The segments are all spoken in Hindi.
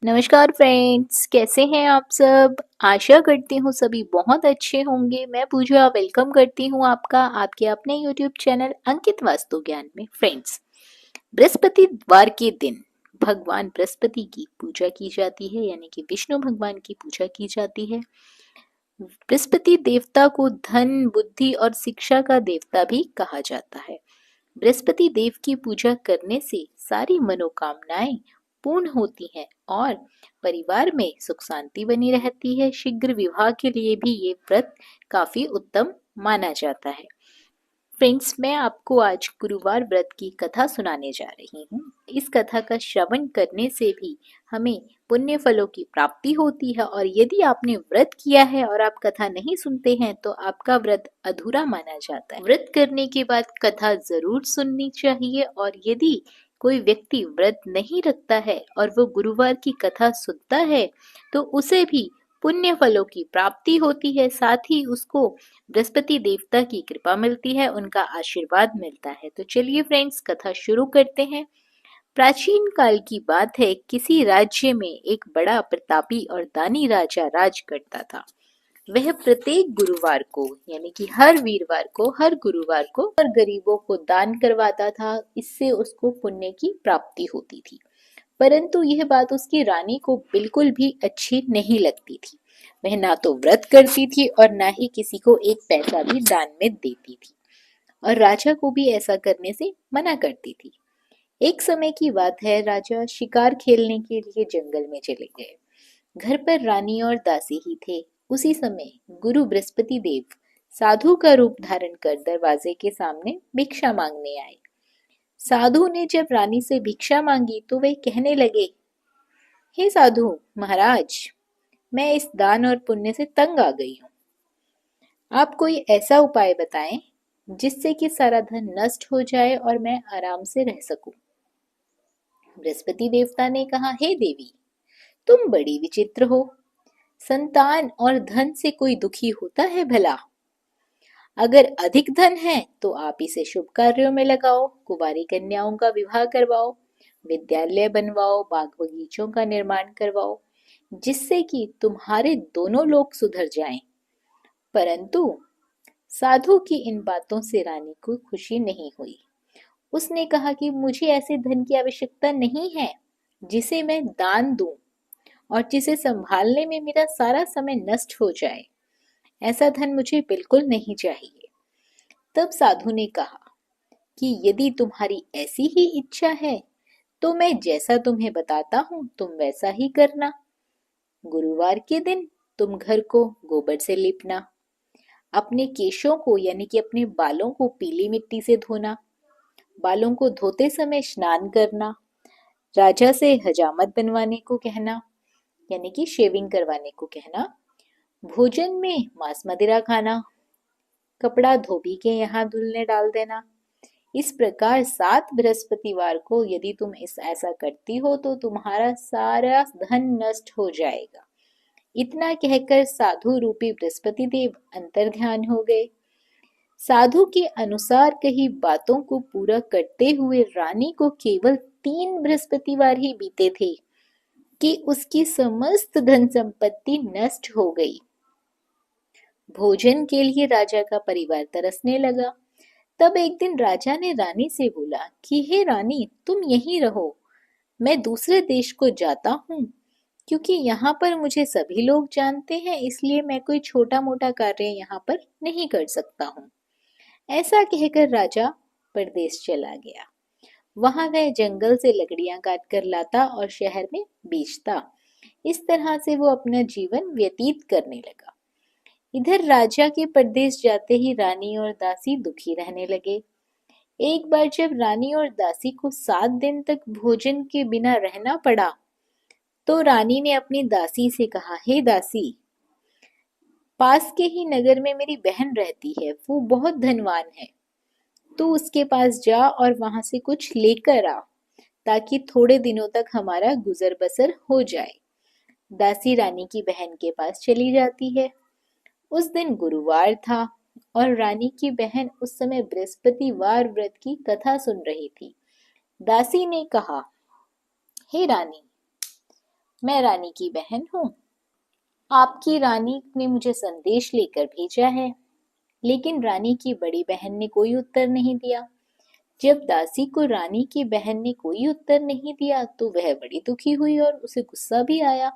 नमस्कार फ्रेंड्स, कैसे हैं आप सब। आशा करती हूँ सभी बहुत अच्छे होंगे। मैं पूजा वेलकम करती हूँ आपका आपके अपने यूट्यूब चैनल अंकित वास्तु ज्ञान में। फ्रेंड्स, बृहस्पतिवार के दिन भगवान बृहस्पति की पूजा की जाती है, यानी कि विष्णु भगवान की पूजा की जाती है। बृहस्पति देवता को धन, बुद्धि और शिक्षा का देवता भी कहा जाता है। बृहस्पति देव की पूजा करने से सारी मनोकामनाएं पूर्ण होती हैं और परिवार में सुख शांति बनी रहती है। शीघ्र विवाह के लिए भी ये व्रत काफी उत्तम माना जाता है। फ्रेंड्स, मैं आपको आज गुरुवार व्रत की कथा सुनाने जा रही हूँ। इस कथा का श्रवण करने से भी हमें पुण्य फलों की प्राप्ति होती है, और यदि आपने व्रत किया है और आप कथा नहीं सुनते हैं तो आपका व्रत अधूरा माना जाता है। व्रत करने के बाद कथा जरूर सुननी चाहिए, और यदि कोई व्यक्ति व्रत नहीं रखता है और वो गुरुवार की कथा सुनता है तो उसे भी पुण्य फलों की प्राप्ति होती है, साथ ही उसको बृहस्पति देवता की कृपा मिलती है, उनका आशीर्वाद मिलता है। तो चलिए फ्रेंड्स, कथा शुरू करते हैं। प्राचीन काल की बात है। किसी राज्य में एक बड़ा प्रतापी और दानी राजा राज करता था। वह प्रत्येक गुरुवार को, यानी कि हर वीरवार को, हर गुरुवार को और गरीबों को दान करवाता था। इससे उसको पुण्य की प्राप्ति होती थी। परंतु यह बात उसकी रानी को बिल्कुल भी अच्छी नहीं लगती थी। वह ना तो व्रत करती थी और ना ही किसी को एक पैसा भी दान में देती थी, और राजा को भी ऐसा करने से मना करती थी। एक समय की बात है, राजा शिकार खेलने के लिए जंगल में चले गए। घर पर रानी और दासी ही थे। उसी समय गुरु बृहस्पति देव साधु का रूप धारण कर दरवाजे के सामने भिक्षा मांगने आए। साधु ने जब रानी से भिक्षा मांगी तो वे कहने लगे, हे साधु महाराज, मैं इस दान और पुण्य से तंग आ गई हूँ। आप कोई ऐसा उपाय बताएं जिससे कि सारा धन नष्ट हो जाए और मैं आराम से रह सकूं। बृहस्पति देवता ने कहा, हे देवी, तुम बड़ी विचित्र हो। संतान और धन से कोई दुखी होता है भला? अगर अधिक धन है तो आप इसे शुभ कार्यों में लगाओ, कुंवारी कन्याओं का विवाह करवाओ, विद्यालय बनवाओ, बाग बगीचों का निर्माण करवाओ, जिससे कि तुम्हारे दोनों लोग सुधर जाएं। परंतु साधु की इन बातों से रानी को खुशी नहीं हुई। उसने कहा कि मुझे ऐसे धन की आवश्यकता नहीं है जिसे मैं दान दूं और जिसे संभालने में मेरा सारा समय नष्ट हो जाए। ऐसा धन मुझे बिल्कुल नहीं चाहिए। तब साधु ने कहा कि यदि तुम्हारी ऐसी ही इच्छा है तो मैं जैसा तुम्हें बताता हूँ तुम वैसा ही करना। गुरुवार के दिन तुम घर को गोबर से लीपना, अपने केशों को यानी कि अपने बालों को पीली मिट्टी से धोना, बालों को धोते समय स्नान करना, राजा से हजामत बनवाने को कहना, यानी कि शेविंग करवाने को कहना, भोजन में मांस मदिरा खाना, कपड़ा धोबी के यहाँ धुलने डाल देना। इस प्रकार 7 बृहस्पतिवार को यदि तुम ऐसा करती हो तो तुम्हारा सारा धन नष्ट हो जाएगा। इतना कहकर साधु रूपी बृहस्पति देव अंतर्ध्यान हो गए। साधु के अनुसार कही बातों को पूरा करते हुए रानी को केवल 3 बृहस्पतिवार ही बीते थे कि उसकी समस्त धन संपत्ति नष्ट हो गई। भोजन के लिए राजा का परिवार तरसने लगा। तब एक दिन राजा ने रानी से बोला कि हे रानी, तुम यहीं रहो, मैं दूसरे देश को जाता हूँ, क्योंकि यहाँ पर मुझे सभी लोग जानते हैं, इसलिए मैं कोई छोटा मोटा कार्य यहाँ पर नहीं कर सकता हूँ। ऐसा कहकर राजा परदेश चला गया। वहां वह जंगल से लकड़ियां काट कर लाता और शहर में बेचता। इस तरह से वो अपना जीवन व्यतीत करने लगा। इधर राजा के परदेश जाते ही रानी और दासी दुखी रहने लगे। एक बार जब रानी और दासी को 7 दिन तक भोजन के बिना रहना पड़ा तो रानी ने अपनी दासी से कहा, हे दासी, पास के ही नगर में मेरी बहन रहती है, वो बहुत धनवान है। तू उसके पास जा और वहां से कुछ लेकर आ, ताकि थोड़े दिनों तक हमारा गुजर बसर हो जाए। दासी रानी की बहन के पास चली जाती है। उस दिन गुरुवार था और रानी की बहन उस समय बृहस्पतिवार व्रत की कथा सुन रही थी। दासी ने कहा, हे रानी, मैं रानी की बहन हूँ। आपकी रानी ने मुझे संदेश लेकर भेजा है। लेकिन रानी की बड़ी बहन ने कोई उत्तर नहीं दिया। जब दासी को रानी की बहन ने कोई उत्तर नहीं दिया तो वह बड़ी दुखी हुई और उसे गुस्सा भी आया।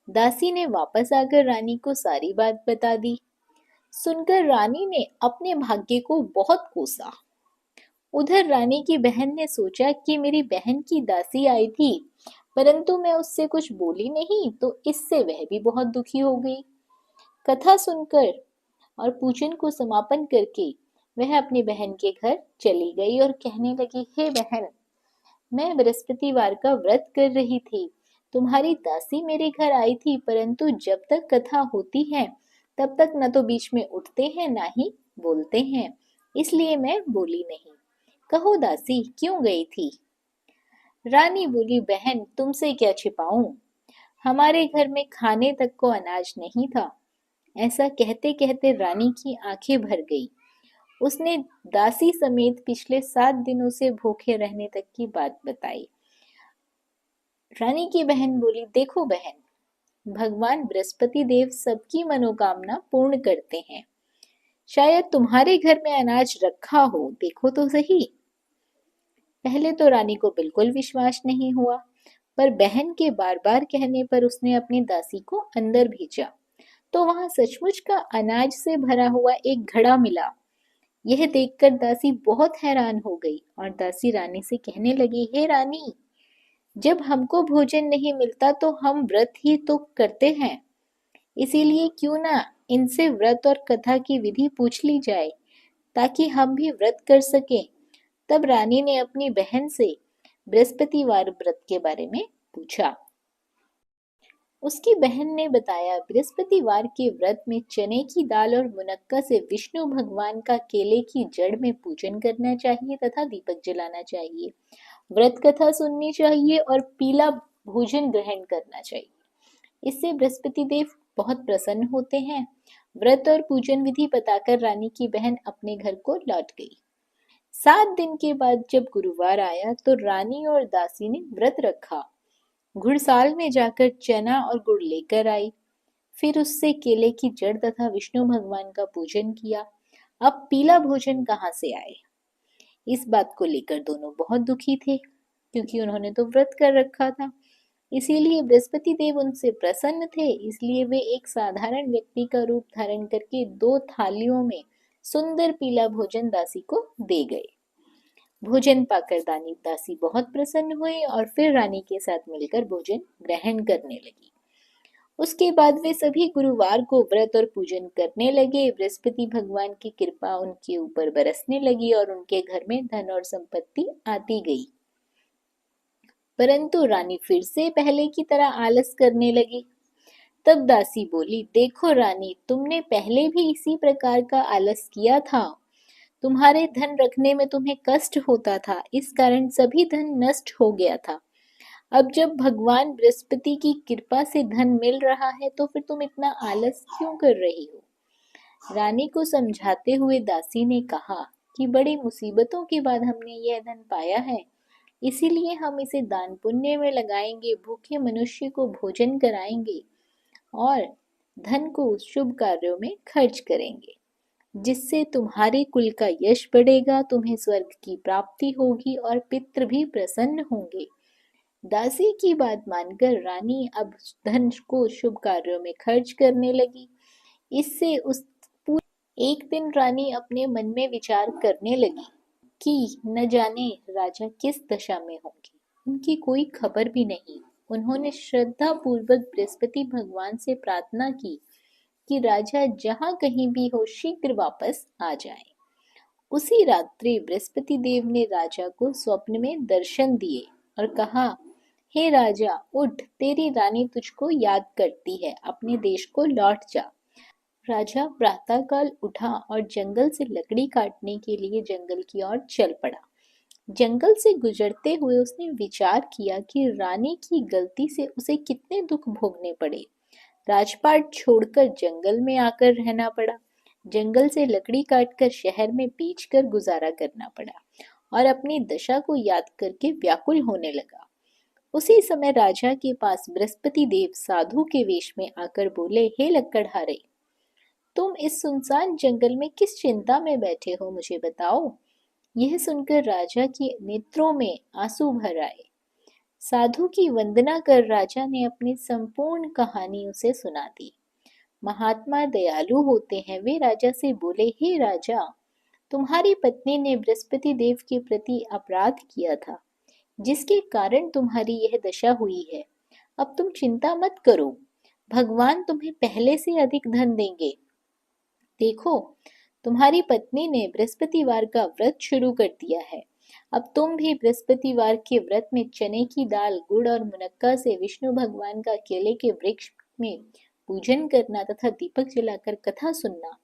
दासी ने वापस आकर रानी को सारी बात बता दी। सुनकर रानी ने अपने भाग्य को बहुत कोसा। उधर रानी की बहन ने सोचा कि मेरी बहन की दासी आई थी, परंतु मैं उससे कुछ बोली नहीं तो इससे वह भी बहुत दुखी हो गई। कथा सुनकर और पूजन को समापन करके वह अपनी बहन के घर चली गई और कहने लगी, हे बहन, मैं बृहस्पतिवार का व्रत कर रही थी। तुम्हारी दासी मेरे घर आई थी, परंतु जब तक कथा होती है तब तक न तो बीच में उठते हैं ना ही बोलते हैं, इसलिए मैं बोली नहीं। कहो दासी, क्यों गई थी? रानी बोली, बहन, तुमसे क्या छिपाऊं? हमारे घर में खाने तक को अनाज नहीं था। ऐसा कहते कहते रानी की आंखें भर गई। उसने दासी समेत पिछले 7 दिनों से भूखे रहने तक की बात बताई। रानी की बहन बोली, देखो बहन, भगवान बृहस्पति देव सबकी मनोकामना पूर्ण करते हैं। शायद तुम्हारे घर में अनाज रखा हो, देखो तो सही। पहले तो रानी को बिल्कुल विश्वास नहीं हुआ, पर बहन के बार बार कहने पर उसने अपनी दासी को अंदर भेजा तो वहां सचमुच का अनाज से भरा हुआ एक घड़ा मिला। यह देखकर दासी बहुत हैरान हो गई और दासी रानी से कहने लगी, हे रानी, जब हमको भोजन नहीं मिलता तो हम व्रत ही तो करते हैं, इसीलिए क्यों ना इनसे व्रत और कथा की विधि पूछ ली जाए ताकि हम भी व्रत कर सकें। तब रानी ने अपनी बहन से बृहस्पतिवार व्रत के बारे में पूछा। उसकी बहन ने बताया, बृहस्पतिवार के व्रत में चने की दाल और मुनक्का से विष्णु भगवान का केले की जड़ में पूजन करना चाहिए तथा दीपक जलाना चाहिए। व्रत कथा सुननी चाहिए और पीला भोजन ग्रहण करना चाहिए। इससे बृहस्पति देव बहुत प्रसन्न होते हैं। व्रत और पूजन विधि बताकर रानी की बहन अपने घर को लौट गई। 7 दिन के बाद जब गुरुवार आया तो रानी और दासी ने व्रत रखा। घुड़साल में जाकर चना और गुड़ लेकर आई। फिर उससे केले की जड़ तथा विष्णु भगवान का पूजन किया। अब पीला भोजन कहाँ से आए? इस बात को लेकर दोनों बहुत दुखी थे, क्योंकि उन्होंने तो व्रत कर रखा था। इसीलिए बृहस्पति देव उनसे प्रसन्न थे, इसलिए वे एक साधारण व्यक्ति का रूप धारण करके 2 थालियों में सुंदर पीला भोजन दासी को दे गए। भोजन पाकर दासी बहुत प्रसन्न हुई और फिर रानी के साथ मिलकर भोजन ग्रहण करने लगी। उसके बाद वे सभी गुरुवार को व्रत और पूजन करने लगे। बृहस्पति भगवान की कृपा उनके ऊपर बरसने लगी और उनके घर में धन और संपत्ति आती गई। परंतु रानी फिर से पहले की तरह आलस करने लगी। तब दासी बोली, देखो रानी, तुमने पहले भी इसी प्रकार का आलस किया था। तुम्हारे धन रखने में तुम्हें कष्ट होता था, इस कारण सभी धन नष्ट हो गया था। अब जब भगवान बृहस्पति की कृपा से धन मिल रहा है तो फिर तुम इतना आलस क्यों कर रही हो? रानी को समझाते हुए दासी ने कहा कि बड़ी मुसीबतों के बाद हमने यह धन पाया है, इसीलिए हम इसे दान पुण्य में लगाएंगे, भूखे मनुष्य को भोजन कराएंगे और धन को शुभ कार्यों में खर्च करेंगे, जिससे तुम्हारे कुल का यश बढ़ेगा, तुम्हें स्वर्ग की प्राप्ति होगी और पितृ भी प्रसन्न होंगे। दासी की बात मानकर रानी अब धन को शुभ कार्यों में खर्च करने लगी। इससे एक दिन रानी अपने मन में विचार करने लगी कि न जाने राजा किस दशा में होंगे, उनकी कोई खबर भी नहीं। उन्होंने श्रद्धा पूर्वक बृहस्पति भगवान से प्रार्थना की कि राजा जहां कहीं भी हो शीघ्र वापस आ जाए। उसी रात्रि बृहस्पति देव ने राजा को स्वप्न में दर्शन दिए और कहा, हे राजा, उठ, तेरी रानी तुझको याद करती है, अपने देश को लौट जा। राजा प्रातःकाल उठा और जंगल से लकड़ी काटने के लिए जंगल की ओर चल पड़ा। जंगल से गुजरते हुए उसने विचार किया कि रानी की गलती से उसे कितने दुख भोगने पड़े। राजपाट छोड़कर जंगल में आकर रहना पड़ा। जंगल से लकड़ी काटकर शहर में बेचकर गुजारा करना पड़ा और अपनी दशा को याद करके व्याकुल होने लगा। उसी समय राजा के पास बृहस्पति देव साधु के वेश में आकर बोले, हे लक्कड़हारे, तुम इस सुनसान जंगल में किस चिंता में बैठे हो, मुझे बताओ। यह सुनकर राजा के नेत्रों में आंसू भर आए। साधु की वंदना कर राजा ने अपनी संपूर्ण कहानी उसे सुना दी। महात्मा दयालु होते हैं। वे राजा से बोले, हे राजा, तुम्हारी पत्नी ने बृहस्पति देव के प्रति अपराध किया था, जिसके कारण तुम्हारी यह दशा हुई है। अब तुम चिंता मत करो, भगवान तुम्हें पहले से अधिक धन देंगे। देखो, तुम्हारी पत्नी ने बृहस्पतिवार का व्रत शुरू कर दिया है। अब तुम भी बृहस्पतिवार के व्रत में चने की दाल, गुड़ और मुनक्का से विष्णु भगवान का केले के वृक्ष में पूजन करना तथा दीपक जलाकर कथा सुनना।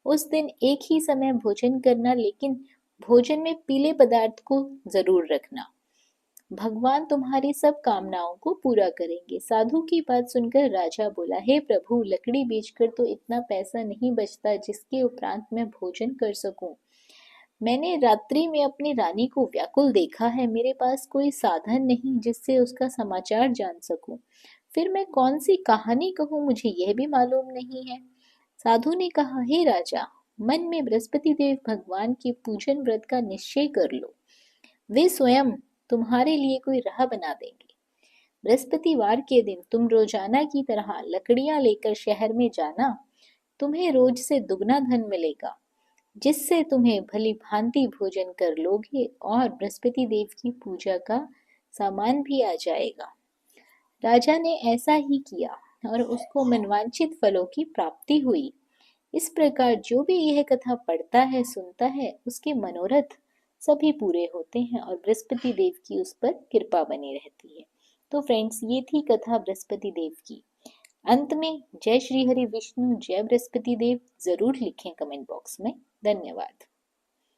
उस दिन एक ही समय भोजन करना, लेकिन भोजन में पीले पदार्थ को जरूर रखना। भगवान तुम्हारी सब कामनाओं को पूरा करेंगे। साधु की बात सुनकर राजा बोला, हे प्रभु, लकड़ी बेचकर तो इतना पैसा नहीं बचता जिसके उपरांत मैं भोजन कर सकूं। मैंने रात्रि में अपनी रानी को व्याकुल देखा है। मेरे पास कोई साधन नहीं जिससे उसका समाचार जान सकूं। फिर मैं कौन सी कहानी कहूं, मुझे यह भी मालूम नहीं है। साधु ने कहा, हे राजा, मन में बृहस्पति देव भगवान के पूजन व्रत का निश्चय कर लो। वे स्वयं तुम्हारे लिए कोई राह बना देंगे। बृहस्पतिवार के दिन तुम रोजाना की तरह लकड़ियां लेकर शहर में जाना। तुम्हें रोज से दुगना धन मिलेगा, जिससे तुम्हें भली भांति भोजन कर लोगे और बृहस्पति देव की पूजा का सामान भी आ जाएगा। राजा ने ऐसा ही किया और उसको मनवांछित फलों की प्राप्ति हुई। इस प्रकार जो भी यह कथा पढ़ता है, सुनता है, उसके मनोरथ सभी पूरे होते हैं और बृहस्पति देव की उस पर कृपा बनी रहती है। तो फ्रेंड्स, ये थी कथा बृहस्पति देव की। अंत में जय श्री हरि विष्णु, जय बृहस्पति देव जरूर लिखें कमेंट बॉक्स में। धन्यवाद।